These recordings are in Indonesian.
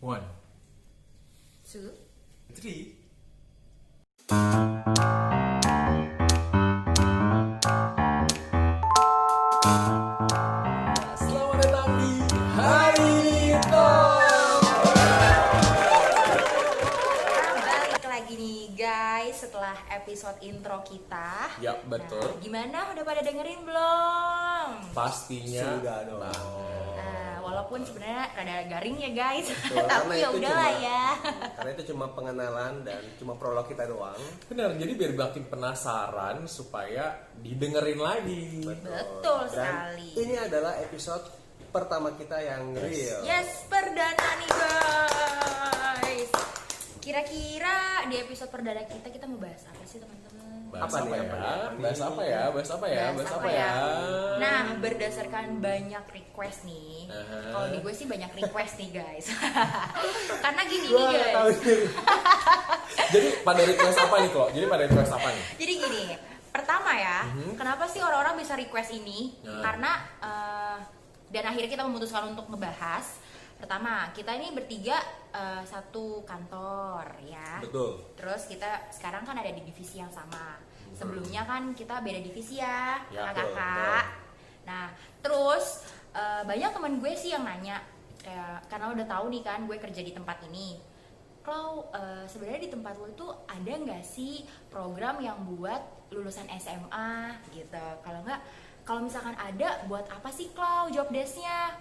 One, Two. three. Selamat datang di Hari Talk. Balik lagi nih guys setelah episode intro kita. Ya, betul. Nah, gimana? Udah pada dengerin belum? Pastinya Sudah dong. Walaupun sebenarnya rada garing ya guys. Betul, karena Tapi ya itu udahlah cuma- ya. Karena itu cuma pengenalan dan cuma prolog kita doang. Benar, jadi biar makin penasaran supaya didengerin lagi. Betul Dan sekali. ini adalah episode pertama kita yang real. Yes, perdana nih guys. Kira-kira di episode perdana kita mau bahas apa sih teman-teman? Bahas Apa apa, nih, ya? apa nih? Bahas apa ya? Bahas apa ya? Bahas apa ya? Nah, berdasarkan banyak request nih. Aha. Kalau di gue sih banyak request nih guys. Karena gini Gua nih nggak tahu guys. ini. Jadi pada request apa nih, Klo? Jadi pada request apa nih? Jadi gini, pertama ya, kenapa sih orang-orang bisa request ini? Nah. Karena dan akhirnya kita memutuskan untuk ngebahas. Pertama, kita ini bertiga satu kantor ya. Betul. Terus kita sekarang kan ada di divisi yang sama. Sebelumnya kan kita beda divisi ya, Ya, kakak-kakak. Nah, terus banyak teman gue sih yang nanya, karena udah tahu nih kan gue kerja di tempat ini. Klau, sebenarnya di tempat lo itu ada nggak sih program yang buat lulusan SMA gitu? Kalau nggak, kalau misalkan ada, buat apa sih Klau job desk-nya?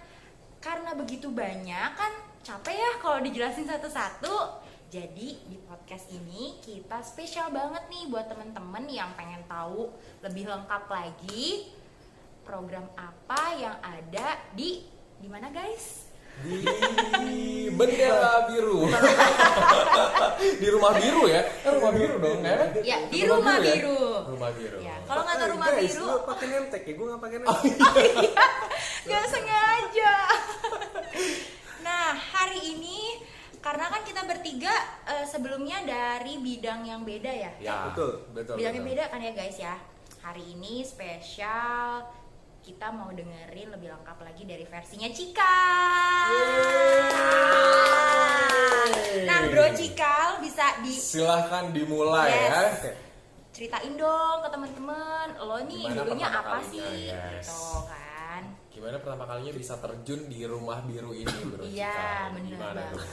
Karena begitu banyak kan capek ya kalau dijelasin satu-satu. Jadi di podcast ini kita spesial banget nih buat temen-temen yang pengen tahu lebih lengkap lagi program apa yang ada di mana guys? Di bendera biru. Di rumah biru ya? Rumah biru dong, ya? Ya, di rumah ya? biru. Rumah biru. Ya, kalau nggak tahu rumah Guys, biru, lu pakai name tag ya, gue nggak pakai name Oh, tag. nggak sengaja. Nah, hari ini karena kan kita bertiga sebelumnya dari bidang yang beda ya. Ya, Betul. betul. Bidangnya betul. beda kan ya guys ya. Hari ini spesial kita mau dengerin lebih lengkap lagi dari versinya Cika. Nah, Bro Cikal bisa Silahkan dimulai Yes. ya. Oke. diceritain dong ke teman-teman. Lo nih Gimana dulunya pertama apa kalinya, sih? yes. Gitu kan. Gimana pertama kalinya bisa terjun di rumah biru ini, Bro? Iya, Cika? bener Gimana tuh? banget.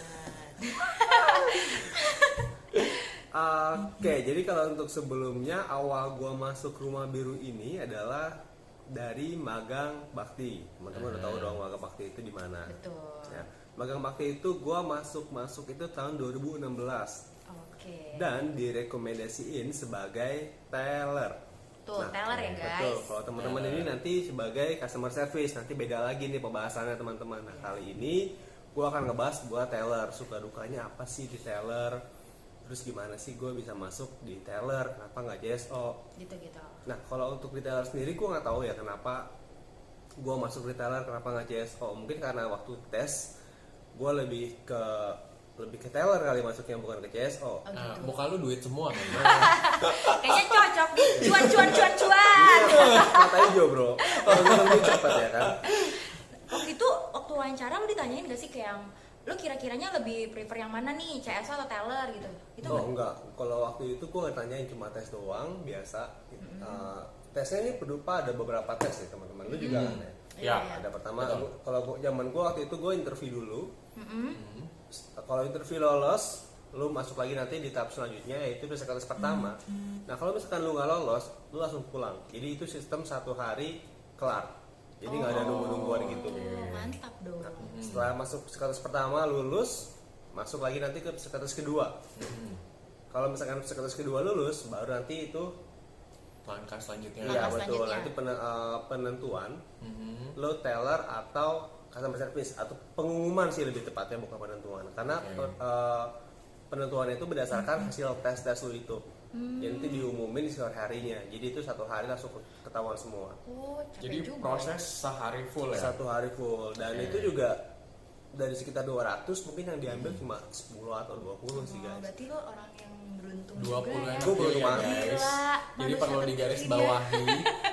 Oke, jadi kalau untuk sebelumnya awal gua masuk rumah biru ini adalah dari magang bakti. Teman-teman udah tahu dong magang bakti itu di mana. Betul. Ya, magang bakti itu gua masuk itu tahun 2016 Oke. dan direkomendasiin sebagai teller. Tuh, teller ya guys. Betul. Kalau teman-teman ini nanti sebagai customer service, nanti beda lagi nih pembahasannya teman-teman. Nah, kali ini gua akan ngebahas buat teller, suka dukanya apa sih di teller. Terus gimana sih gue bisa masuk di teller, kenapa nggak JSO? Gitu-gitu. Nah, kalau untuk retailer sendiri gue nggak tahu ya kenapa gue masuk retailer, kenapa nggak CSO. Mungkin karena waktu tes gue lebih ke teller kali masuknya, bukan ke CSO. Oh, Nah, gitu. muka lu duit semua kan? Kayaknya cocok nih. Cuan. Mata hijau bro, kalau gue lebih cepat ya kan. Waktu wawancara lu ditanyain gak sih kayak yang lu kira-kiranya lebih prefer yang mana nih, CSO atau teller gitu? Itu Oh enggak, kalau waktu itu gue nggak tanyain, cuma tes doang biasa. Tesnya ini berupa ada beberapa tes ya teman-teman, lu juga kan ya? Ya. Ada pertama, Betul. kalau zaman gue waktu itu gue interview dulu. Kalau interview lolos, lu masuk lagi nanti di tahap selanjutnya yaitu misalkan tes pertama. Nah kalau misalkan lu nggak lolos, lu langsung pulang. Jadi itu sistem 1 hari kelar. Jadi nggak ada nunggu-nungguan gitu. Oh, mantap dong. Setelah masuk psikotes pertama lulus, masuk lagi nanti ke psikotes kedua. Kalau misalkan psikotes kedua lulus, baru nanti itu Langkah selanjutnya. iya Langkah betul, selanjutnya. nanti penentuan lo teller atau customer service atau pengumuman sih lebih tepatnya, bukan penentuan. Karena penentuan itu berdasarkan hasil tes lo itu. Jadi nanti diumumin di sore harinya. Jadi itu 1 hari langsung ketahuan semua. Oh, capek Jadi juga. proses sehari full ya? 1 hari full. Dan itu juga dari sekitar 200 mungkin yang diambil cuma 10 atau 20 sih guys. Berarti lo orang yang beruntung 20 juga ya. Gue beruntung ya, banget. guys. Gila, Jadi manusia perlu digaris terpilih bawahi,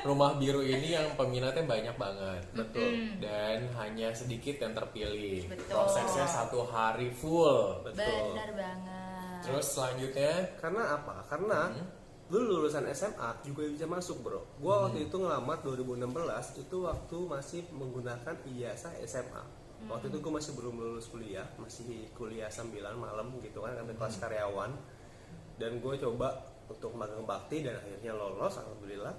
Rumah Biru ini yang peminatnya banyak banget. Betul. Dan hanya sedikit yang terpilih. Betul. Prosesnya 1 hari full. Betul. Benar banget. Terus selanjutnya Karena apa? Karena lu lulusan SMA juga bisa masuk bro. Gua waktu itu ngelamar 2016 itu waktu masih menggunakan ijazah SMA. Waktu itu gue masih belum lulus kuliah, masih kuliah sambilan malam gitu kan, sampai kelas karyawan. Dan gue coba untuk magang bakti dan akhirnya lolos, alhamdulillah.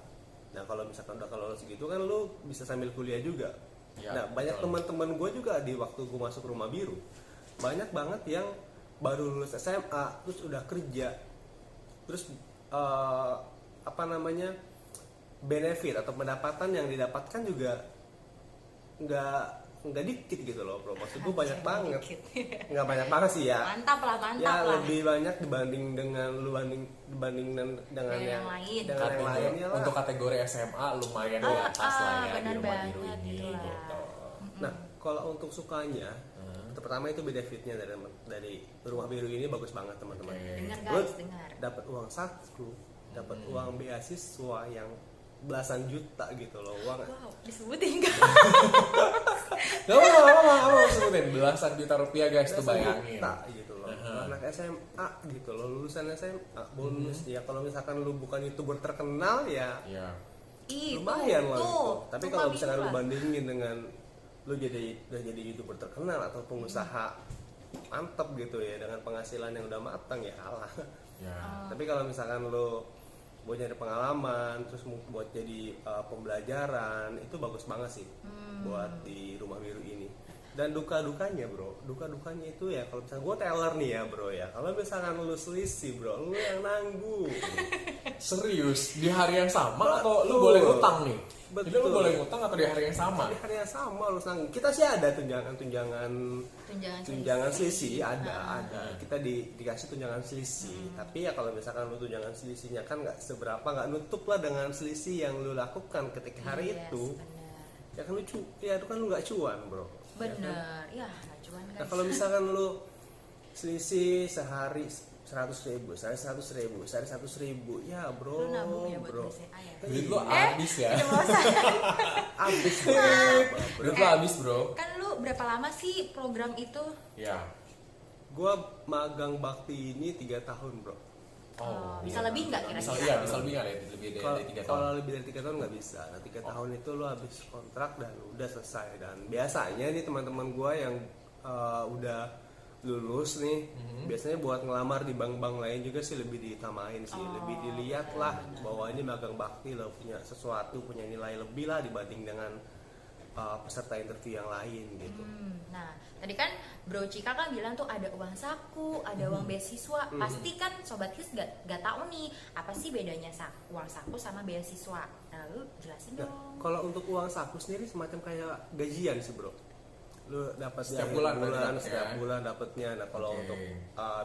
Nah kalau misalkan udah lolos gitu kan lu bisa sambil kuliah juga. Ya, Nah banyak betul. teman-teman gue juga di waktu gue masuk Rumah Biru, banyak banget yang baru lulus SMA terus udah kerja, terus apa namanya, benefit atau pendapatan yang didapatkan juga nggak dikit gitu loh bro. Maksud gue banyak banget, nggak banyak banget sih ya. Mantap lah, mantap Ya lah. lebih banyak dibanding dengan dengan yang lain. dengan yang lainnya lah. untuk kategori SMA lumayan di atas lah ya benar di Rumah Biru banget ini gitu lah. gitu. Nah kalau untuk sukanya, pertama itu benefitnya dari Rumah Biru ini bagus banget teman-teman. Dengar Lu guys, dengar. dapat uang saku, dapat uang beasiswa yang belasan juta gitu loh uang. Wow, disebutin kan? Gak apa-apa sebutin belasan juta rupiah guys tuh Belasan bayangin. juta gitu loh. Anak SMA gitu loh, lulusan SMA bonus ya. Kalau misalkan lu bukan YouTuber terkenal ya Iya. Ih, lumayan lah tuh, gitu. Tapi tuh, kalau Mami misalkan lu juga. bandingin dengan lu udah jadi YouTuber terkenal atau pengusaha mantep gitu ya dengan penghasilan yang udah matang ya kalah. Ya. Tapi kalau misalkan lu buat nyari pengalaman terus buat jadi pembelajaran itu bagus banget sih buat di Rumah Biru ini. Dan duka-dukanya bro, duka-dukanya itu ya kalau misalkan gue teller nih ya bro ya, kalau misalkan lu selisih bro, lu yang nanggung. Serius di hari yang sama atau lu Betul. boleh ngutang nih? Jadi lu Betul. boleh ngutang atau di hari yang sama? Di hari yang sama lu nanggung. Kita sih ada tunjangan selisih ada. Kita dikasih tunjangan selisih. Tapi ya kalau misalkan lu tunjangan selisihnya kan nggak seberapa, nggak nutup lah dengan selisih yang lu lakukan ketika hari Yes, itu. bener. Ya kan lu ya itu kan lu nggak cuan bro. Bener, ya nggak cuman Nah guys. kalau misalkan lu selisih sehari 100.000, sehari 100.000, sehari 100.000, ya bro, Lu nabung ya buat bro, BCA ya? Duit lu habis ya. abis bro. Duit lu habis bro. Kan lu berapa lama sih program itu? Ya. Gua magang bakti ini 3 tahun bro. Bisa lebih nggak kira-kira? Iya, bisa lebih nggak ya? Lebih dari 3 tahun. Kalau lebih dari 3 tahun nggak bisa. Nah 3 tahun itu lu habis kontrak dan udah selesai. Dan biasanya nih teman-teman gua yang udah lulus nih, biasanya buat ngelamar di bank-bank lain juga sih lebih diutamain sih, lebih dilihat lah bahwa ini magang bakti lo punya sesuatu, punya nilai lebih lah dibanding dengan peserta interview yang lain gitu. Nah, tadi kan Bro Cika kan bilang tuh ada uang saku, ada uang beasiswa. Pasti kan Sobat His gak tahu nih apa sih bedanya uang saku sama beasiswa. Nah, lu jelasin Nah, dong. kalau untuk uang saku sendiri semacam kayak gajian sih bro. Lu dapat di Setiap akhir bulan bulan berarti setiap ya? bulan dapatnya. Nah kalau Oke. untuk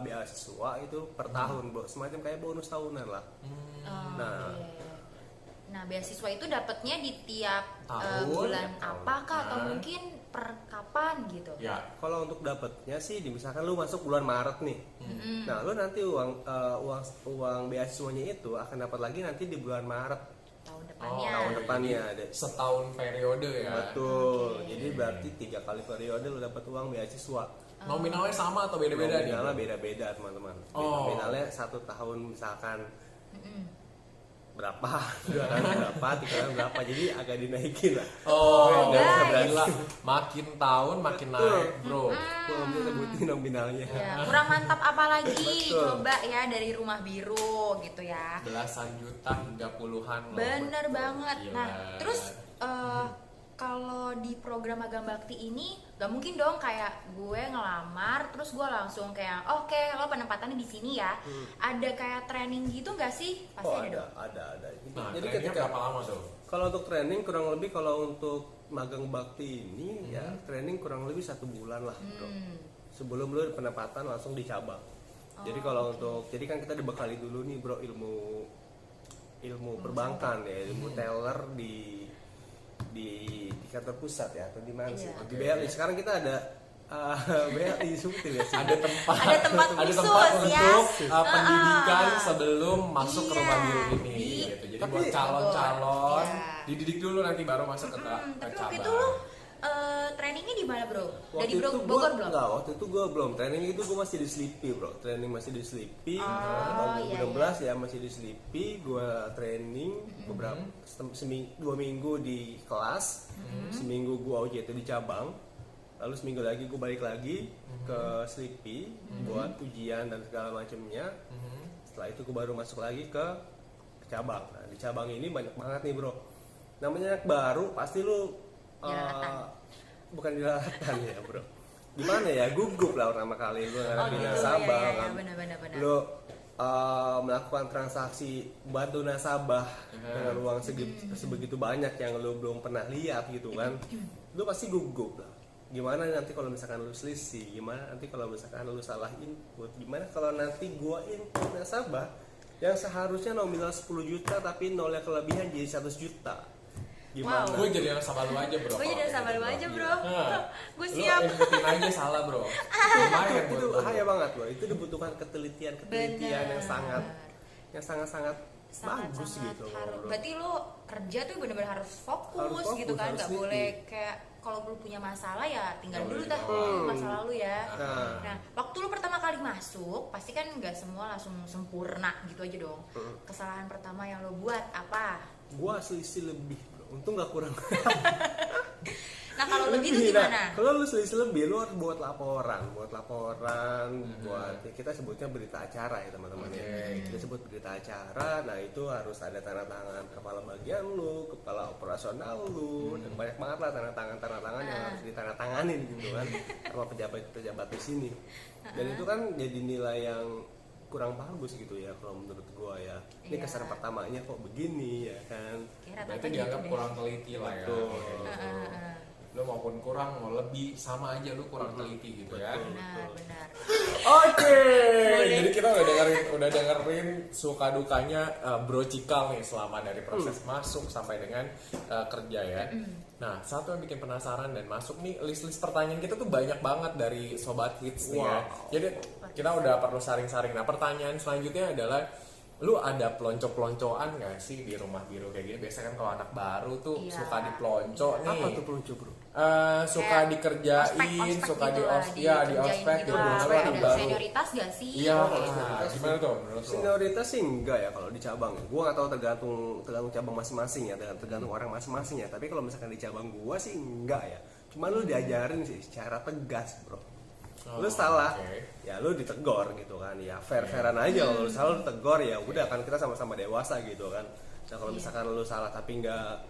beasiswa itu per tahun bro, semacam kayak bonus tahunan lah. Nah. Oke. Nah, beasiswa itu dapatnya di tiap Tahun, bulan tiap tahun. apakah atau Nah. mungkin per kapan gitu? Ya. Kalau untuk dapatnya sih, misalkan lu masuk bulan Maret nih, nah lu nanti uang beasiswanya itu akan dapat lagi nanti di bulan Maret Tahun depannya. tahun depannya ada. Setahun periode ya. Betul. Oke. Jadi berarti 3 kali periode lu dapat uang beasiswa. Nominalnya sama atau beda-beda nih? Nominalnya beda-beda teman-teman. Oh. Nominalnya 1 tahun misalkan berapa, 2 tahun berapa, 3 tahun berapa, jadi agak dinaikin lah. Oh, Nggak bisa guys. berani. gila. Makin tahun makin naik, bro. Gua nggak bisa sebutin nominalnya. Ya, kurang mantap apa lagi? Betul. Coba ya dari Rumah Biru gitu ya. Belasan juta hingga puluhan loh. Bener banget. Gila. Nah, terus kalau di program magang bakti ini gak mungkin dong kayak gue ngelamar terus gue langsung kayak oke lo penempatannya di sini ya. Ada kayak training gitu gak sih? Pasti Oh ada dong. ada. Nah, Jadi trainingnya berapa lama tuh? kalau untuk training kurang lebih kalau untuk magang bakti ini ya training kurang lebih 1 bulan lah bro. Sebelum lu penempatan langsung di cabang. Jadi kalau untuk jadi kan kita dibekali dulu nih bro ilmu perbankan ya, ilmu teller di kantor pusat ya atau di mana sih? Iya. Di BRI. Sekarang kita ada BLI sebutin ya sih. Ada tempat Ada tempat ada khusus, tempat ya. untuk pendidikan sebelum masuk ke Iya. rumah biru ini Di- gitu. Jadi Tapi- buat calon-calon Iya. dididik dulu nanti baru masuk ke Tapi waktu cabang. itu lu trainingnya di mana bro? Dari Waktu itu Bogor belum? Enggak, waktu itu gue belum. Training itu gue masih di Sleepy bro. Training masih di Sleepy. Oh, tahun iya, 2016 ya masih di Sleepy. Gue training beberapa 2 minggu di kelas. Seminggu gue OJT di cabang. Lalu seminggu lagi gue balik lagi ke Sleepy buat ujian dan segala macamnya. Setelah itu gue baru masuk lagi ke cabang. Nah, di cabang ini banyak banget nih bro. Namanya anak baru pasti lu Jelalatan. bukan jelalatan ya bro. Gimana ya, gugup lah pertama kali lu ngadepin gitu, nasabah iya, kan. benar. Lu melakukan transaksi bantu nasabah dengan uang sebegitu banyak yang lu belum pernah lihat gitu kan. Lu pasti gugup lah. Gimana nanti kalau misalkan lu selisih, gimana nanti kalau misalkan lu salah input, gimana kalau nanti gua input nasabah yang seharusnya nominal 10 juta tapi nolnya kelebihan jadi 100 juta. Gimana? Wow. Gue jadi nasabah lu aja bro. Gue jadi kalau sama kayak lu gitu, aja Bro. bro. Nah, Gue lu siap. inputin aja salah bro. Lumayan itu buat lu. bahaya banget loh. Itu dibutuhkan ketelitian Bener. yang sangat bagus gitu loh, harus. bro. Berarti lo kerja tuh bener-bener harus fokus, Harus fokus, gitu kan, harus nggak teliti. boleh kayak kalau lu punya masalah ya tinggal Nggak dulu boleh dah dibawa. masalah lu ya. Nah. Nah, waktu lu pertama kali masuk, pasti kan nggak semua langsung sempurna gitu aja dong. Kesalahan pertama yang lo buat apa? Gua selisih lebih bro. Untung gak kurang. Nah kalau lebih itu Nah, gimana? kalau lu selisih lebih, lu harus buat laporan, buat ya kita sebutnya berita acara ya teman-teman ya. Kita sebut berita acara. Nah itu harus ada tanda tangan kepala bagian lu, kepala operasional lu, dan banyak banget lah tanda tangan yang harus ditandatanganin gitu kan, sama pejabat di sini. Dan itu kan jadi nilai yang kurang bagus gitu ya kalau menurut gua ya. Ini Iya. kesan pertamanya kok begini ya kan. Kira Berarti rata-rata dianggap gitu deh. kurang teliti lah ya. Betul. kalau kayak gitu. Lu maupun kurang mau lebih sama aja lu kurang teliti gitu ya. Benar. Oke, jadi kita udah dengerin suka dukanya Bro Cikal nih selama dari proses masuk sampai dengan kerja ya. Nah, satu yang bikin penasaran dan masuk nih list pertanyaan kita tuh banyak banget dari Sobat Hits nih ya. Jadi kita udah perlu saring-saring. Nah, pertanyaan selanjutnya adalah lu ada pelonco-peloncoan gak sih di rumah biru kayak gini? Biasanya kan kalau anak baru tuh Iya. suka dipelonco nih. Apa tuh peluncu bro? Suka Kayak dikerjain, ospek suka gitu di lah, di dikerjain ospek gitu. gitu lah. Kalau Ada anak baru. senioritas gak sih? Iya, senioritas gimana tuh menurut lu? Senioritas sih enggak ya kalau di cabang. Gua nggak tahu tergantung cabang masing-masing ya, tergantung orang masing-masing ya. Tapi kalau misalkan di cabang gua sih enggak ya. Cuma lu diajarin sih secara tegas, bro. Lu salah, oke. ya lu ditegor gitu kan. Ya fair-fairan aja kalau lu salah lu tegur ya udah kan kita sama-sama dewasa gitu kan. Nah, kalau misalkan lu salah tapi Nggak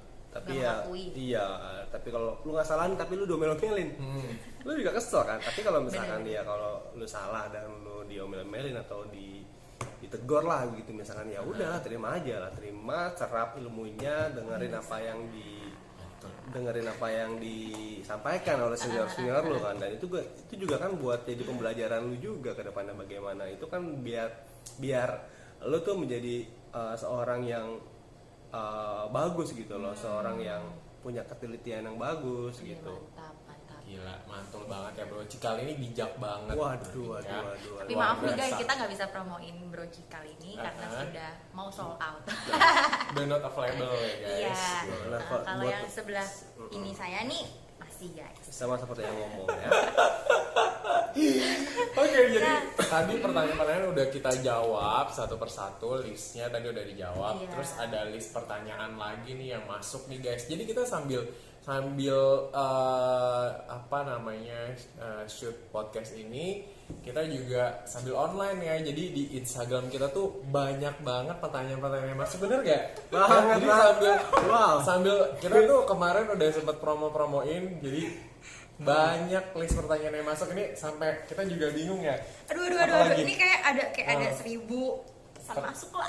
ya mengakui. iya, tapi kalau lu nggak salahin tapi lu domel-domelin. Lu juga kesel kan. Tapi kalau misalkan dia kalau lu salah dan lu diomel-omelin atau ditegor lah gitu misalkan ya udah terima aja lah, terima, serap ilmunya, dengerin apa yang disampaikan oleh senior lu kan. Dan itu juga kan buat jadi pembelajaran lu juga ke depannya bagaimana. Itu kan biar lu tuh menjadi seorang yang bagus gitu loh, seorang yang punya ketelitian yang bagus Iya, gitu. mantap. Gila, mantul banget ya Bro Cikal ini bijak banget. Waduh. Tapi Luar maaf nih guys, biasa. kita nggak bisa promoin Bro Cikal ini karena sudah mau sold out. Udah not available ya guys. Iya. Nah, Nah, kalau kalau buat- yang sebelah ini saya nih masih guys. Sama seperti yang ngomong ya. Oke, jadi tadi pertanyaan-pertanyaan udah kita jawab satu persatu, listnya tadi udah dijawab. Iya. Terus ada list pertanyaan lagi nih yang masuk nih guys. Jadi kita sambil shoot podcast ini, kita juga sambil online ya. Jadi di Instagram kita tuh banyak banget pertanyaan-pertanyaan yang masuk, bener gak? Banget, Jadi sambil kita tuh kemarin udah sempet promo-promoin, jadi banyak list pertanyaan yang masuk ini sampai kita juga bingung ya. Aduh. Apalagi? Ini kayak ada 1000 masuk lah.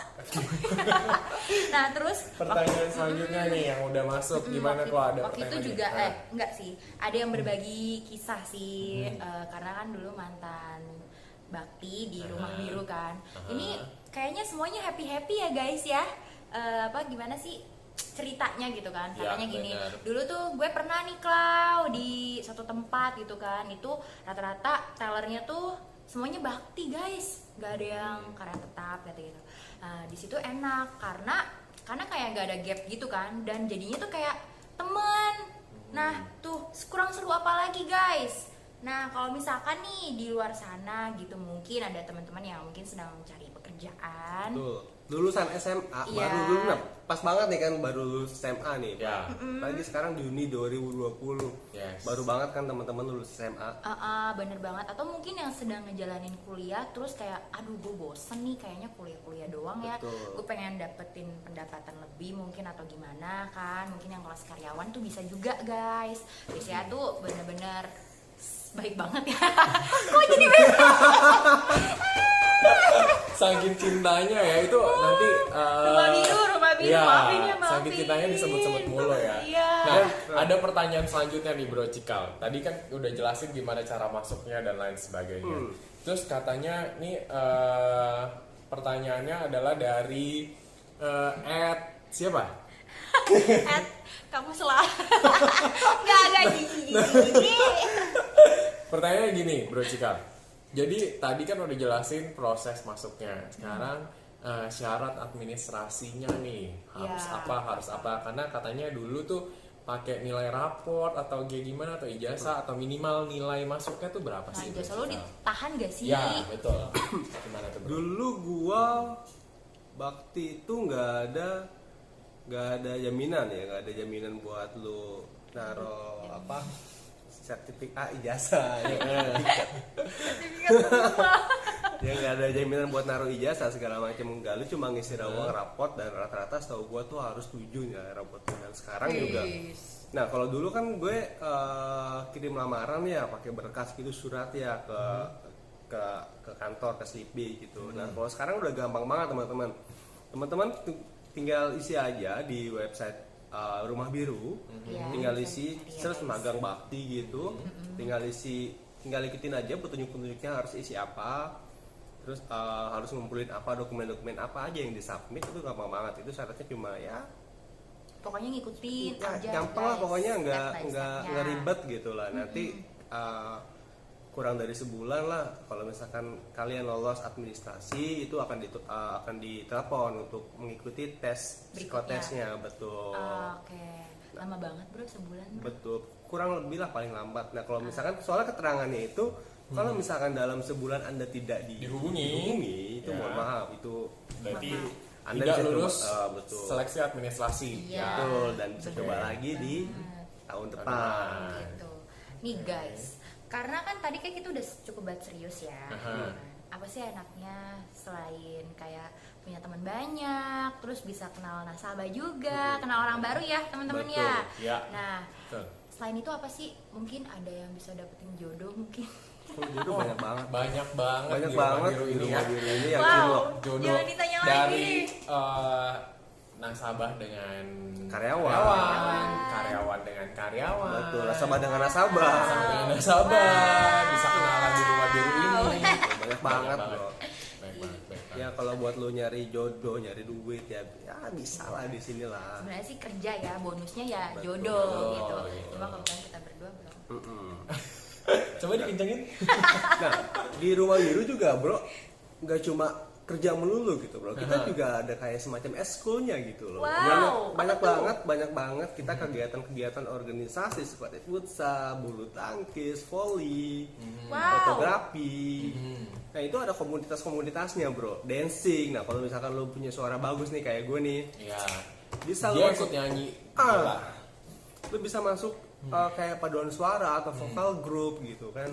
Nah, terus Pertanyaan selanjutnya nih yang udah masuk, gimana kalau ada waktu itu pertanyaan juga lagi? enggak sih, ada yang berbagi kisah sih, karena kan dulu mantan bakti di rumah biru kan. Ini kayaknya semuanya happy ya guys ya. Gimana sih ceritanya gitu kan. Ya, Katanya gini, benar. dulu tuh gue pernah nih Klau di satu tempat gitu kan, itu rata-rata tellernya tuh semuanya bakti guys, nggak ada yang karya tetap gitu. Nah, di situ enak karena kayak nggak ada gap gitu kan, dan jadinya tuh kayak temen. Nah tuh kurang seru apa lagi guys. Nah kalau misalkan nih di luar sana gitu, mungkin ada teman-teman yang mungkin sedang mencari pekerjaan. Tuh, lulusan SMA Iya. baru dulu, nah pas banget nih kan baru lulus SMA nih. Ya. Lagi sekarang Juni 2020. Yes. Baru banget kan teman-teman lulus SMA. Bener banget. Atau mungkin yang sedang ngejalanin kuliah terus kayak aduh gue bosen nih kayaknya kuliah doang ya, Betul. gue pengen dapetin pendapatan lebih mungkin atau gimana kan, mungkin yang kelas karyawan tuh bisa juga guys. Biasanya tuh bener-bener baik banget ya. Kok jadi beda? Saking cintanya ya itu nanti Rumah biru, ya, maafin ya, maafin. saking cintanya disebut-sebut mulu ya. Iya. Nah, ada pertanyaan selanjutnya nih Bro Cikal. Tadi kan udah jelasin gimana cara masuknya dan lain sebagainya. Terus katanya nih pertanyaannya adalah dari siapa? Kamu salah. Nggak gini. Pertanyaannya gini, Bro Cikal. Jadi tadi kan udah jelasin proses masuknya. Sekarang syarat administrasinya nih harus Ya. harus apa? Karena katanya dulu tuh pakai nilai raport atau kayak gimana atau ijazah atau minimal nilai masuknya tuh berapa Nah, sih? ijazah Bro lo Cikal? ditahan gak sih? Ya betul. Gimana tuh Bro? Dulu gua bakti itu nggak ada jaminan ya, nggak ada jaminan buat lu naro apa sertifikat ijazah ya kan? Ya nggak ada jaminan buat naruh ijazah segala macam, enggak, lu cuma ngisi uang raport dan rata-rata setahu gua tuh harus 7 ya rapotnya. Dan sekarang juga, nah kalau dulu kan gue kirim lamaran ya pakai berkas gitu, surat ya ke kantor, ke Slipi gitu. Nah kalau sekarang udah gampang banget teman-teman tinggal isi aja di website Rumah Biru, Iya, tinggal bisa isi dicari ya, terus guys. magang bakti gitu, tinggal ikutin aja petunjuk-petunjuknya harus isi apa, terus harus ngumpulin apa, dokumen-dokumen apa aja yang disubmit, itu gampang banget. Itu syaratnya cuma ya Pokoknya ngikutin ya, aja gampang lah guys, pokoknya, step nggak by nggak stepnya. nggak ribet gitu lah. Nanti kurang dari sebulan lah kalau misalkan kalian lolos administrasi itu akan ditelepon untuk mengikuti tes Berikutnya. psikotesnya. Betul. Oke, lama banget bro, sebulan bro. Betul, kurang lebih lah paling lambat. Nah kalau misalkan soalnya keterangannya itu kalau misalkan dalam sebulan Anda tidak dihubungi itu Ya. mohon maaf, itu Berarti Anda tidak bisa lulus betul. seleksi administrasi. Iya. Betul, dan bisa Bener. coba lagi di tahun depan. Gitu. Nih guys, karena kan tadi kayak kita udah cukup banget serius ya. Aha. Apa sih enaknya selain kayak punya teman banyak, terus bisa kenal nasabah juga, kenal orang baru ya teman-teman Betul. ya. Ya. Nah, Betul. selain itu apa sih? Mungkin ada yang bisa dapetin jodoh mungkin. Jodoh banyak banget. Banyak banget Banyak di Rumah banget Biru di ini Rumah ya. Biru ini yang Wow. cinlok. Jodoh Jangan ditanya dari lagi. nasabah dengan Karyawan. karyawan dengan karyawan, Betul, nasabah dengan nasabah. nasabah dengan nasabah, bisa kenalan di Rumah Biru ini. Banyak banget bro. Banyak banget. Ya kalau buat lu nyari jodoh, nyari duit ya bisa lah di sini lah. Sebenarnya sih kerja ya, bonusnya ya Betul. jodoh Betul, gitu. gitu. Cuma kebetulan kita berdua belum. Coba dikencengin. Nah di Rumah Biru juga bro, nggak cuma kerja melulu gitu bro, kita juga ada kayak semacam eskulnya gitu loh. Wow, banyak apa tuh? banget kita kegiatan-kegiatan organisasi seperti futsal, bulu tangkis, volley, Wow. fotografi. Nah itu ada komunitas-komunitasnya bro, dancing. Nah kalau misalkan lo punya suara bagus nih kayak gue nih, Ya. bisa Dia lo ikut nyanyi. Ah. Lo bisa masuk kayak paduan suara atau vokal group gitu kan.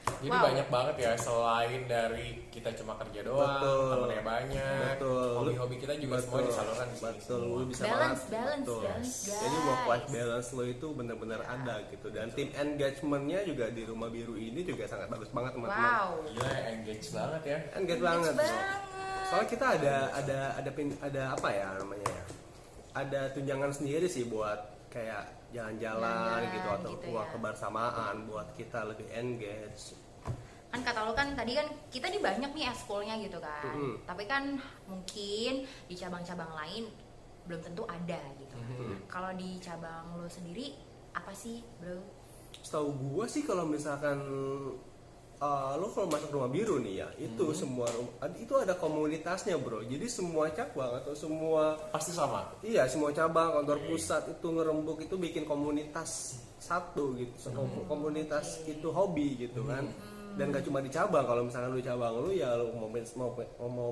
Jadi Wow. banyak banget ya, selain dari kita cuma kerja doang, Betul. temennya banyak, Betul. hobi-hobi kita juga semua disalurkan di sini. Betul, semua. lu bisa Balance, banget. balance, Betul. balance, Jadi work life guys. balance lo itu benar-benar ada gitu. Dan tim engagementnya juga di Rumah Biru ini juga sangat bagus banget teman-teman. Wow. Gila, engage banget ya. Engage banget. bro. Banget. Soalnya kita ada apa ya namanya ya? Ada tunjangan sendiri sih buat kayak jalan-jalan Jalan-jalan gitu atau gitu uang ya. kebersamaan buat kita lebih engage. Kan kata lo kan tadi kan kita di banyak nih eskulnya gitu kan. Mm-mm. Tapi kan mungkin di cabang-cabang lain belum tentu ada gitu. Kalau di cabang lo sendiri apa sih bro? Setahu gua sih kalau misalkan lo kalau masuk rumah biru nih ya, itu semua itu ada komunitasnya bro. Jadi semua cabang atau semua Pasti sama. iya semua cabang kantor pusat itu ngerembuk itu bikin komunitas satu gitu. Komunitas itu hobi gitu kan. Dan gak cuma di cabang, kalau misalkan lu cabang lu ya lu mau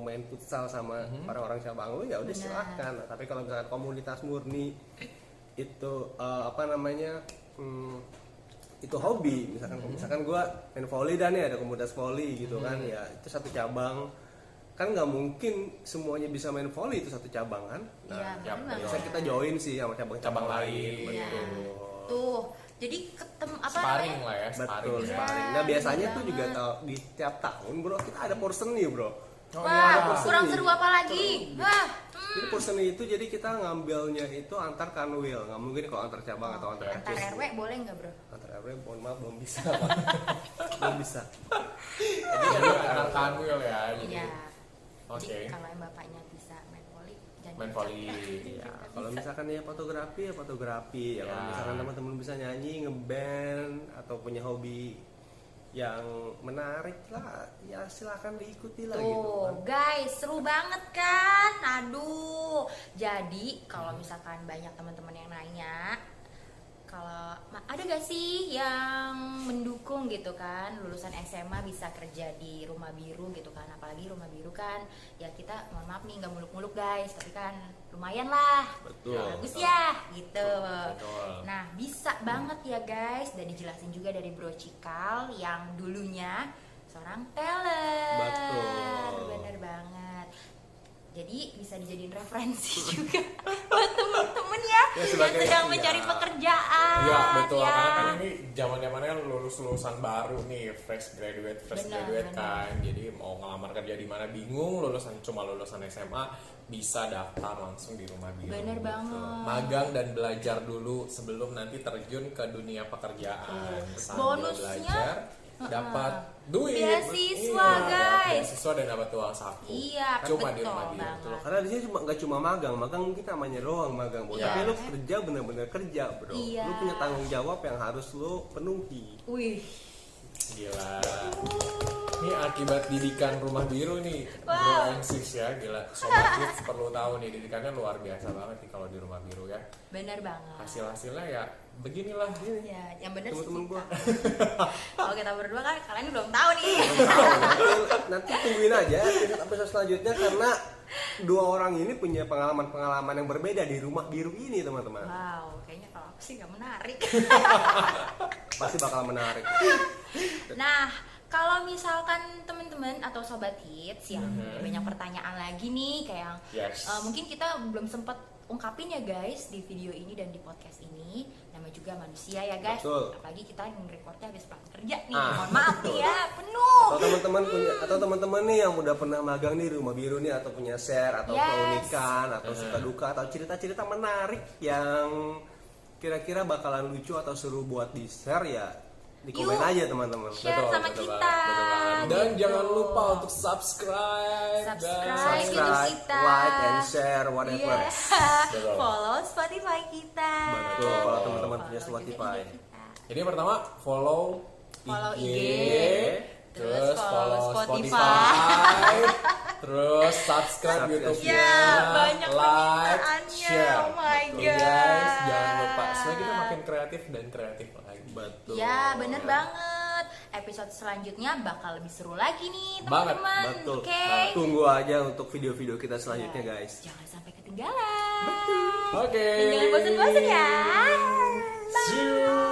main futsal sama orang-orang cabang lu ya udah silakan. Nah, tapi kalau misalkan komunitas murni itu apa namanya itu hobi, misalkan gue main volley dan nih ada komunitas volley gitu kan, ya itu satu cabang kan nggak mungkin semuanya bisa main volley itu satu cabang kan. Nah, Iya, benar. biasanya kita join sih sama cabang-cabang lain. Iya. Betul. Tuh, jadi apa Sparring namanya? lah ya, Betul, ya. sparring. Nah, biasanya tuh juga di tiap tahun bro kita ada porseni bro. Oh, Wah, iya. kurang seru apa lagi? Wah, Jadi porseni itu jadi kita ngambilnya itu antar kanwil, nggak mungkin kalau antar cabang atau antar antar RC. RW boleh nggak bro? Antar RW, mohon maaf belum bisa, Pak. Belum bisa. Jadi anak kanwil ya. Jadi, Iya. Oke. Jadi kalau yang bapaknya bisa main volley, jadi Main volley. Ya, kalau misalkan ya fotografi ya fotografi. Ya, kalau Ya. misalkan teman-teman bisa nyanyi, ngeband atau punya hobi yang menarik lah, ya silakan diikuti lah gitu Tuh kan. guys, seru banget kan? Aduh. Jadi kalau misalkan banyak teman-teman yang nanya, kalau ada gak sih yang mendukung gitu kan lulusan SMA bisa kerja di rumah biru gitu kan, apalagi rumah biru kan ya kita mohon maaf nih nggak muluk-muluk guys, tapi kan lumayan lah. Betul. Bagus ya gitu. Betul. Nah bisa banget ya guys, dan dijelasin juga dari Bro Cikal yang dulunya seorang teller. Betul. Bener banget. Jadi bisa dijadiin referensi juga buat temen-temen ya, Ya, yang sebagai- sedang ya. mencari pekerjaan. Iya betul, ya. karena kan ini zaman-zamannya lulusan baru nih, fresh graduate Benar. kan. Jadi mau ngelamar kerja di mana bingung, cuma lulusan SMA bisa daftar langsung di rumah biru. Bener gitu. banget. Magang dan belajar dulu sebelum nanti terjun ke dunia pekerjaan. Sambil Bonusnya, belajar dapat duit. beasiswa, Iya, guys. beasiswa dan dapat uang saku. Iya, Cuma di betul rumah biru. banget. Betul. Karena di sini nggak cuma magang mungkin namanya doang magang, bro. Iya. Tapi lu kerja bener-bener kerja, bro. Iya. Lu punya tanggung jawab yang harus lu penuhi. Wih, Gila. Ini akibat didikan rumah biru nih, Wow. Bro and Sis ya, gila. Sobat Kids perlu tahu nih, didikannya luar biasa banget nih kalau di rumah biru ya. bener banget. Hasil-hasilnya ya beginilah. Ya, yang bener sih Temen-temen gua. kita. Kalau kita berdua kan kalian belum tahu nih. Nanti tungguin aja episode selanjutnya karena dua orang ini punya pengalaman-pengalaman yang berbeda di rumah biru ini, teman-teman. Wow, kayaknya kalau aku sih nggak menarik. Pasti bakal menarik. Nah, kalau misalkan teman-teman atau sobat hits yang banyak pertanyaan lagi nih, kayak Yes. mungkin kita belum sempat ungkapin ya guys di video ini dan di podcast ini. Nama juga manusia ya guys. Betul. Apalagi kita nge-recordnya habis pulang kerja nih. Ah. Mohon maaf nih ya, penuh. Atau teman-teman nih yang udah pernah magang di rumah biru nih atau punya share atau Yes. keunikan atau suka duka atau cerita-cerita menarik yang kira-kira bakalan lucu atau seru buat di share ya di komen Yuk. aja teman-teman. Share sama betul kita. banget, betul banget. Dan Gitu. jangan lupa untuk subscribe, Subscribe. YouTube Subscribe, kita. like and share whatever. Iya. Betul. Follow Spotify kita. Betul, kalau teman-teman Follow punya juga Spotify. IG kita. Jadi yang pertama follow IG, terus follow Spotify. Spotify, terus subscribe Subscribe. YouTube-nya, Ya, banyak like, permintaannya. share. Oh my Betul, God. guys, jangan lupa. Supaya kita makin kreatif dan kreatif lagi. Betul. Ya, bener banget. Episode selanjutnya bakal lebih seru lagi nih, Banget, teman-teman. Betul. Oke. Tunggu aja untuk video-video kita selanjutnya, guys. Jangan sampai ketinggalan. Oke. Dan jangan bosan-bosan ya. Bye. See you.